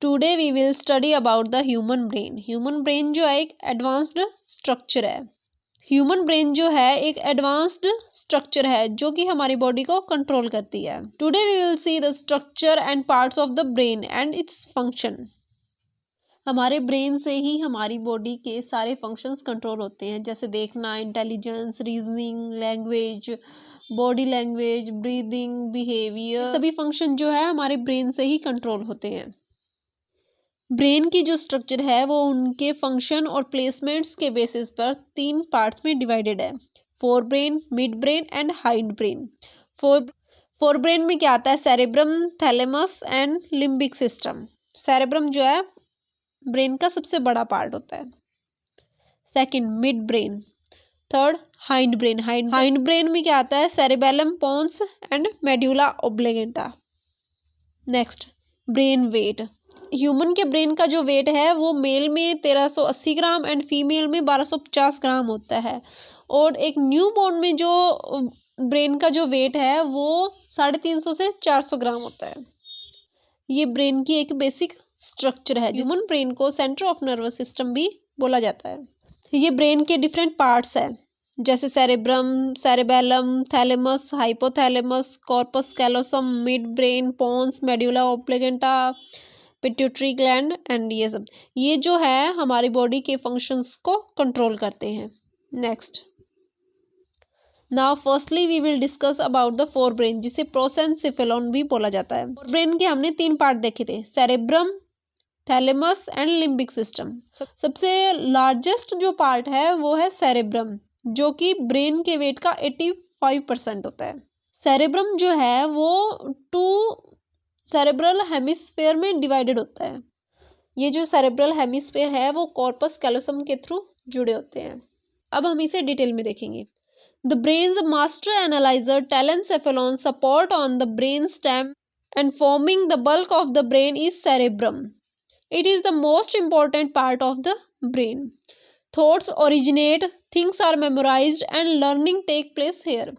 Today we will study about the human brain. Human brain जो है एक advanced structure है। ह्यूमन ब्रेन जो है एक एडवांस्ड स्ट्रक्चर है जो कि हमारी बॉडी को कंट्रोल करती है। Today we will see the structure and parts of the brain and its function. हमारे ब्रेन से ही हमारी बॉडी के सारे फंक्शंस कंट्रोल होते हैं, जैसे देखना, intelligence, reasoning, language, body language, breathing, behaviour, सभी फंक्शन जो है हमारे ब्रेन से ही कंट्रोल होते हैं। ब्रेन की जो स्ट्रक्चर है वो उनके फंक्शन और प्लेसमेंट्स के बेसिस पर 3 पार्ट्स में डिवाइडेड है, fore brain, mid brain and hind brain. Fore brain में क्या आता है? Cerebrum, thalamus and limbic system. Cerebrum जो है ब्रेन का सबसे बड़ा पार्ट होता है। Second, mid brain. Third, hind brain. Hind brain में क्या आता है? Cerebellum, pons and medulla oblongata. Next, brain weight. Human के ब्रेन का जो वेट है वो मेल में 1380 ग्राम एंड फीमेल में 1250 ग्राम होता है। और एक न्यू बॉर्न में जो ब्रेन का जो वेट है वो 350 से 400 ग्राम होता है। ये ब्रेन की एक बेसिक स्ट्रक्चर है। ह्यूमन ब्रेन को सेंटर ऑफ नर्वस सिस्टम भी बोला जाता है। ये ब्रेन के डिफरेंट पार्ट्स हैं, जैसे cerebrum, cerebellum, thalamus, hypothalamus, corpus callosum, mid brain, pons, medulla oblongata, pituitary gland and ये सब। ये जो है हमारी बॉडी के फंक्शंस को कंट्रोल करते हैं। Next, now firstly we will discuss about the forebrain, जिसे प्रोसेंसिफेलॉन भी बोला जाता है। ब्रेन के हमने 3 पार्ट देखे थे, cerebrum, thalamus and limbic system. सबसे लार्जेस्ट जो पार्ट है वो है सेरेब्रम, जो कि ब्रेन के वेट का 85% होता है। सेरेब्रम जो है वो 2 सेरेब्रल हेमिस्फेयर में डिवाइडेड होता है। ये जो सेरेब्रल हेमिस्फेयर है वो कॉर्पस कैलोसम के थ्रू जुड़े होते हैं। अब हम इसे डिटेल में देखेंगे। The brain's master analyser telencephalon support on the brain stem and forming the bulk of the brain is cerebrum. It is the most important part of the brain. Thoughts originate, things are memorized and learning take place here.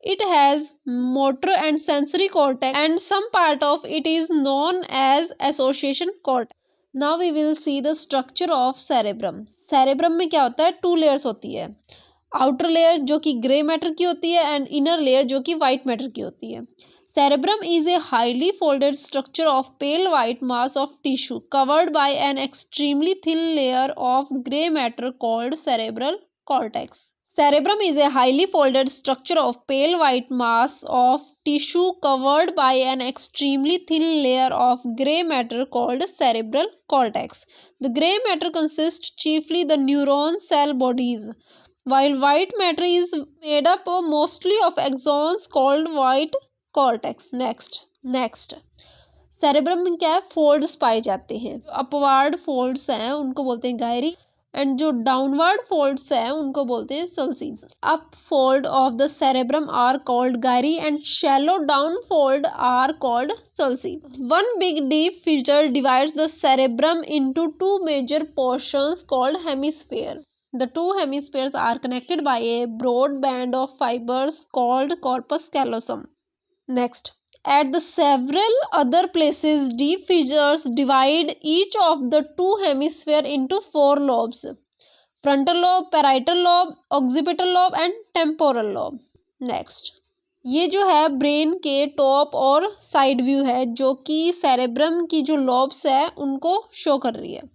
It has motor and sensory cortex and some part of it is known as association cortex. Now we will see the structure of cerebrum. Cerebrum में क्या होता है? 2 layers होती है। Outer layer जो कि grey matter की होती है एंड इनर लेयर जो कि वाइट मैटर की होती है। Cerebrum is a highly folded structure of pale white mass of tissue covered by an extremely thin layer of gray matter called cerebral cortex. Cerebrum is a highly folded structure of pale white mass of tissue covered by an extremely thin layer of gray matter called cerebral cortex. The gray matter consists chiefly the neuron cell bodies, while white matter is made up mostly of axons called white cortex. Next cerebrum में क्या है? Folds पाए जाते हैं। Upward folds हैं उनको बोलते हैं गायरी एंड जो डाउनवर्ड फोल्ड्स हैं उनको बोलते हैं sulci. Up fold of the cerebrum are called gyri and shallow down fold are called sulci. One big deep fissure divides the cerebrum into 2 major portions called hemisphere. The 2 hemispheres are connected by a broad band of fibers called corpus callosum. Next, at the several other places, deep fissures divide each of the 2 hemispheres into 4 lobes: frontal lobe, parietal lobe, occipital lobe and temporal lobe. Next, ये जो है brain के top और side view है जो कि cerebrum की जो लॉब्स है उनको शो कर रही है।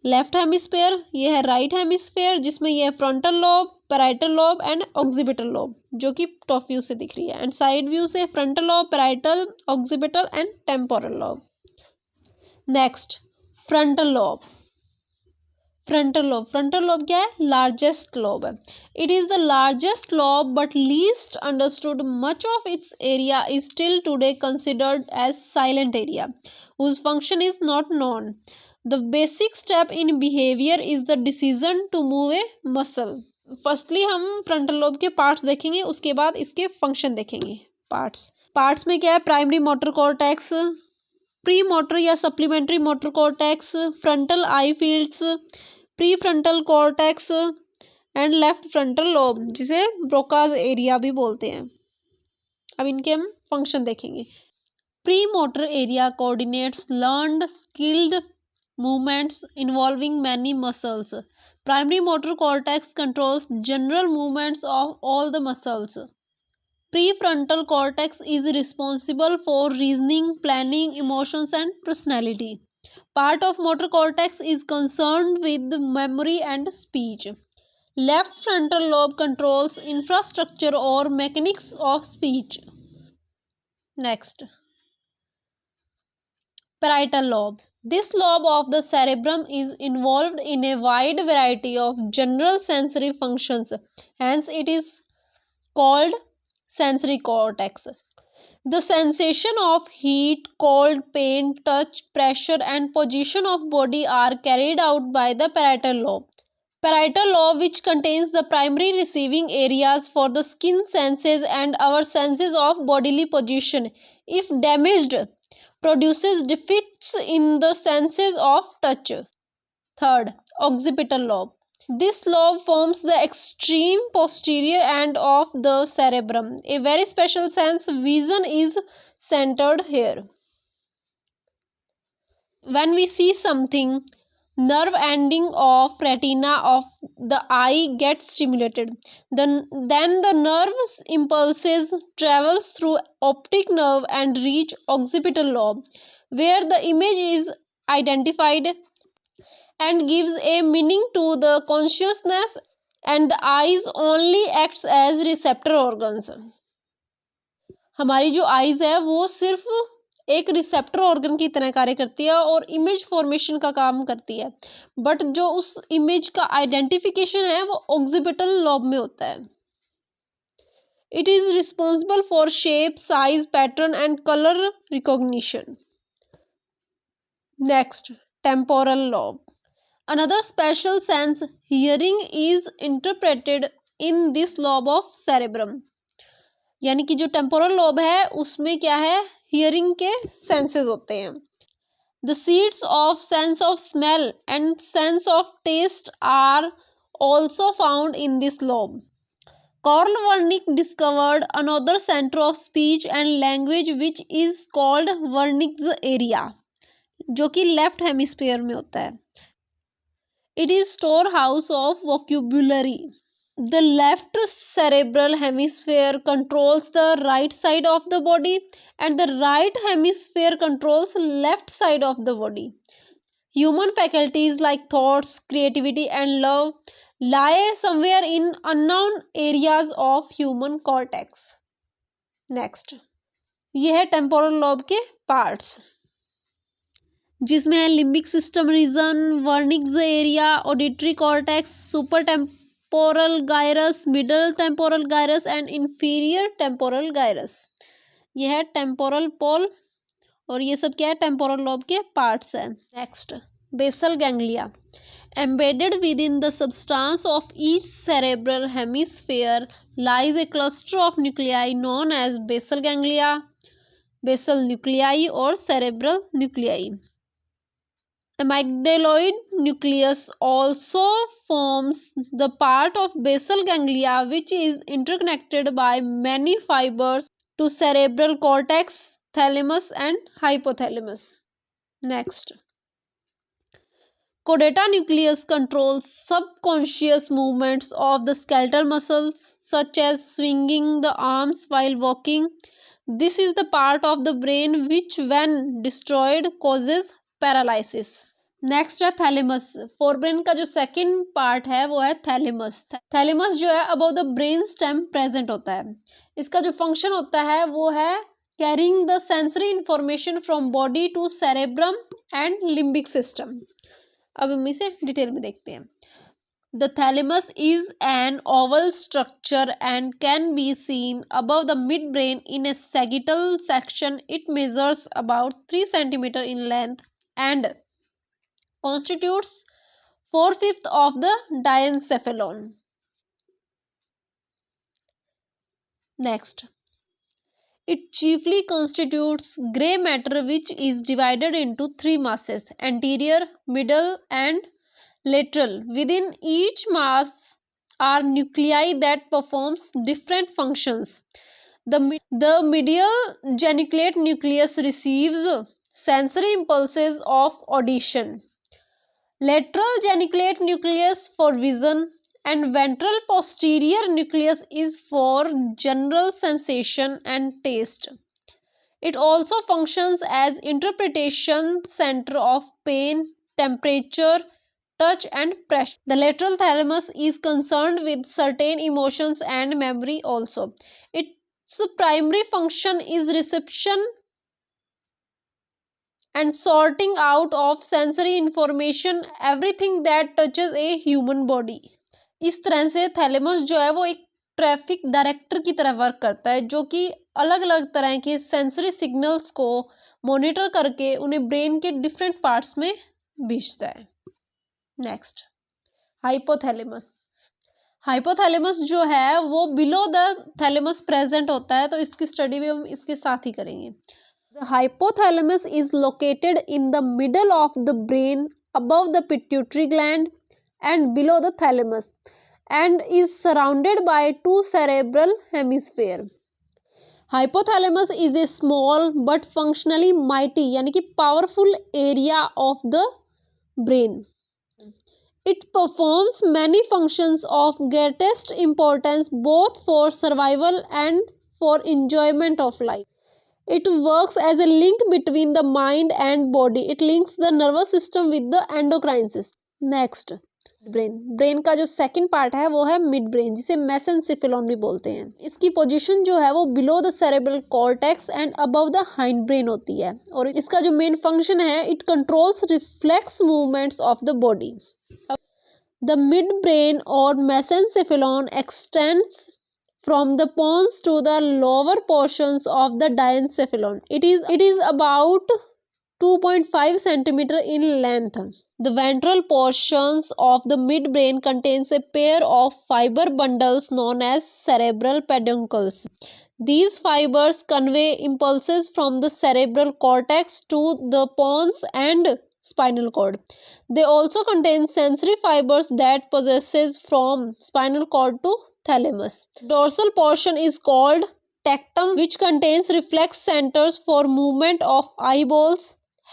लेफ्ट हेमिस्फेयर, ये है राइट हेमिस्फेयर जिसमें ये है frontal lobe, parietal lobe and occipital lobe जो कि टॉप व्यू से दिख रही है एंड साइड व्यू से frontal lobe, parietal, occipital and temporal lobe. Next, frontal lobe. Frontal lobe क्या है? लार्जेस्ट लोब है। It is the largest lobe but least understood. Much of its area is still today considered as silent area whose function is not known. The basic step in behavior is the decision to move a muscle. Firstly हम frontal lobe के parts देखेंगे, उसके बाद इसके function देखेंगे। Parts में क्या है? Primary motor cortex, pre motor या supplementary motor cortex, frontal eye fields, pre frontal cortex and left frontal lobe जिसे ब्रोकाज एरिया भी बोलते हैं। अब इनके हम फंक्शन देखेंगे। Premotor area coordinates learned skilled movements involving many muscles. Primary motor cortex controls general movements of all the muscles. Prefrontal cortex is responsible for reasoning, planning, emotions, and personality. Part of motor cortex is concerned with memory and speech. Left frontal lobe controls infrastructure or mechanics of speech. Next, parietal lobe. This lobe of the cerebrum is involved in a wide variety of general sensory functions, hence, it is called sensory cortex. The sensation of heat, cold, pain, touch, pressure, and position of body are carried out by the parietal lobe. Parietal lobe, which contains the primary receiving areas for the skin senses and our senses of bodily position, if damaged, produces defects in the senses of touch. Third, occipital lobe. This lobe forms the extreme posterior end of the cerebrum. A very special sense vision is centered here. When we see something, nerve ending of retina of the eye gets stimulated. Then the nerve impulses travels through optic nerve and reach occipital lobe, where the image is identified and gives a meaning to the consciousness, and the eyes only acts as receptor organs. हमारी जो eyes है वो सिर्फ एक receptor organ की तरह कार्य करती है और इमेज फॉर्मेशन का काम करती है, बट जो उस इमेज का आइडेंटिफिकेशन है वो ऑक्सीपिटल लॉब में होता है. It is responsible for shape, size, pattern and colour recognition. Next, temporal lobe. Another special sense, hearing, is interpreted in this lobe of cerebrum. यानी कि जो टेम्पोरल लोब है उसमें क्या है, हियरिंग के सेंसेस होते हैं. The seeds of sense of smell and sense of taste are also found in this lobe. Carl Wernicke discovered another center of speech and language which is called Wernicke's area, जो कि left hemisphere में होता है. It is storehouse of vocabulary. The left cerebral hemisphere controls the right side of the body and the right hemisphere controls left side of the body. Human faculties like thoughts, creativity and love lie somewhere in unknown areas of human cortex. Next, ये है temporal lobe के parts, जिसमें है limbic system region, Wernicke's area, auditory cortex, super temporal gyrus, middle temporal gyrus and inferior temporal gyrus. ये है temporal pole और ये सब क्या है, टेम्पोरल लोब के पार्ट्स हैं. Next, basal ganglia. Embedded within the substance of each cerebral hemisphere lies a cluster of nuclei known as basal ganglia, basal nuclei और cerebral nuclei. Amygdaloid nucleus also forms the part of basal ganglia, which is interconnected by many fibers to cerebral cortex, thalamus and hypothalamus. Next, chordaτα nucleus controls subconscious movements of the skeletal muscles such as swinging the arms while walking. This is the part of the brain which when destroyed causes paralysis. Next है thalamus. Forebrain का जो second part है वो है thalamus. Thalamus जो है above the brain stem present होता है. इसका जो फंक्शन होता है वो है carrying the sensory information from body to cerebrum and limbic system. अब हम इसे डिटेल में देखते हैं. The thalamus is an oval structure and can be seen above the midbrain in a sagittal section. It measures about 3 cm in length and constitutes 4/5 of the diencephalon. Next, it chiefly constitutes gray matter which is divided into 3 masses: anterior, middle and lateral. Within each mass are nuclei that performs different functions. The medial geniculate nucleus receives sensory impulses of audition. Lateral geniculate nucleus for vision and ventral posterior nucleus is for general sensation and taste. It also functions as interpretation center of pain, temperature, touch and pressure. The lateral thalamus is concerned with certain emotions and memory also. Its primary function is reception and sorting out of sensory information, everything that touches a human body. इस तरह से thalamus जो है वो एक traffic director की तरह work करता है, जो कि अलग अलग तरह के सेंसरी सिग्नल्स को मॉनिटर करके उन्हें ब्रेन के डिफरेंट पार्ट्स में भेजता है. Next, hypothalamus. हाइपोथैलेमस जो है वो बिलो द थैलेमस प्रेजेंट होता है, तो इसकी स्टडी भी हम इसके साथ ही करेंगे. The hypothalamus is located in the middle of the brain above the pituitary gland and below the thalamus and is surrounded by two cerebral hemispheres. Hypothalamus is a small but functionally mighty यानी कि powerful area of the brain. It performs many functions of greatest importance both for survival and for enjoyment of life. It works as a link between the mind and body. It links the nervous system with the endocrine system. Next, brain का जो second part है वो है mid brain, जिसे मेसेंसिफिलोन भी बोलते हैं. इसकी पोजीशन जो है वो below the cerebral cortex and above the hind brain होती है, और इसका जो मेन फंक्शन है it controls reflex movements of the body. The mid brain और मेसेंसिफिलोन x tends from the pons to the lower portions of the diencephalon. It is about 2.5 centimeter in length. The ventral portions of the midbrain contains a pair of fiber bundles known as cerebral peduncles. These fibers convey impulses from the cerebral cortex to the pons and spinal cord. They also contain sensory fibers that possesses from spinal cord to thalamus. Dorsal portion is called tectum, which contains reflex centers for movement of eyeballs,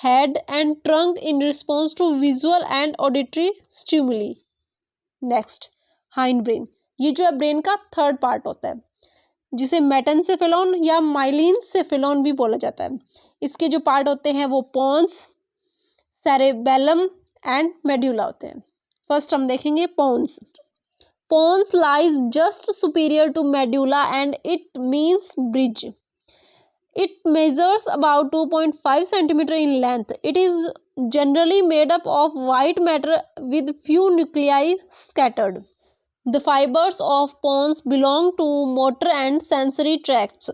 head and trunk in response to visual and auditory stimuli. Next, hind brain. ये जो है brain का third part होता है, जिसे मेटेंसेफेलॉन या माइलिनसेफेलॉन भी बोला जाता है. इसके जो पार्ट होते हैं वो पॉन्स, सेरेबेलम एंड मेड्यूला होते हैं. फर्स्ट हम देखेंगे Pond's. Pons lies just superior to medulla and it means bridge. It measures about 2.5 cm in length. It is generally made up of white matter with few nuclei scattered. The fibers of pons belong to motor and sensory tracts.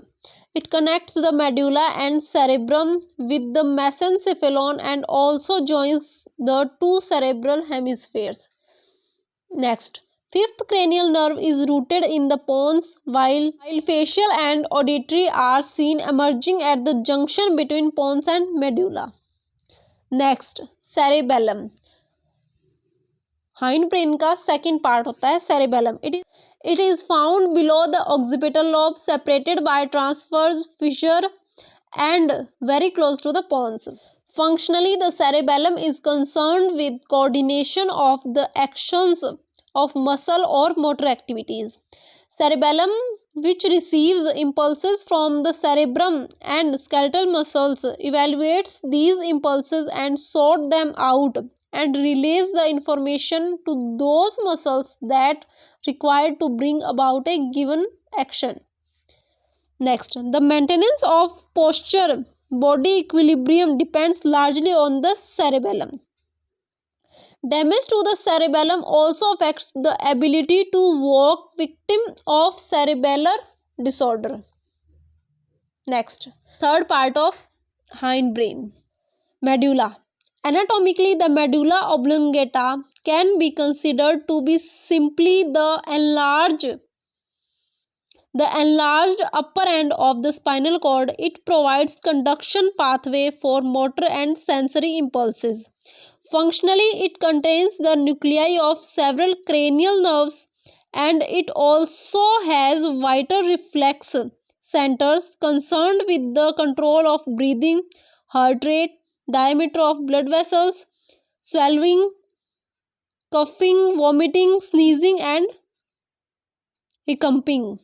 It connects the medulla and cerebrum with the mesencephalon and also joins the two cerebral hemispheres. Next, fifth cranial nerve is rooted in the pons, while facial and auditory are seen emerging at the junction between pons and medulla. Next, cerebellum. Hind brain का second part होता है cerebellum. It is found below the occipital lobe, separated by transverse fissure and very close to the pons. Functionally, the cerebellum is concerned with coordination of the actions of muscle or motor activities. Cerebellum, which receives impulses from the cerebrum and skeletal muscles, evaluates these impulses and sort them out and relays the information to those muscles that required to bring about a given action. Next, the maintenance of posture, body equilibrium depends largely on the cerebellum. Damage to the cerebellum also affects the ability to walk, victim of cerebellar disorder. Next, third part of hind brain, medulla. Anatomically, the medulla oblongata can be considered to be simply the enlarged upper end of the spinal cord. It provides conduction pathway for motor and sensory impulses. Functionally, it contains the nuclei of several cranial nerves and it also has vital reflex centers concerned with the control of breathing, heart rate, diameter of blood vessels, swallowing, coughing, vomiting, sneezing, and hiccuping.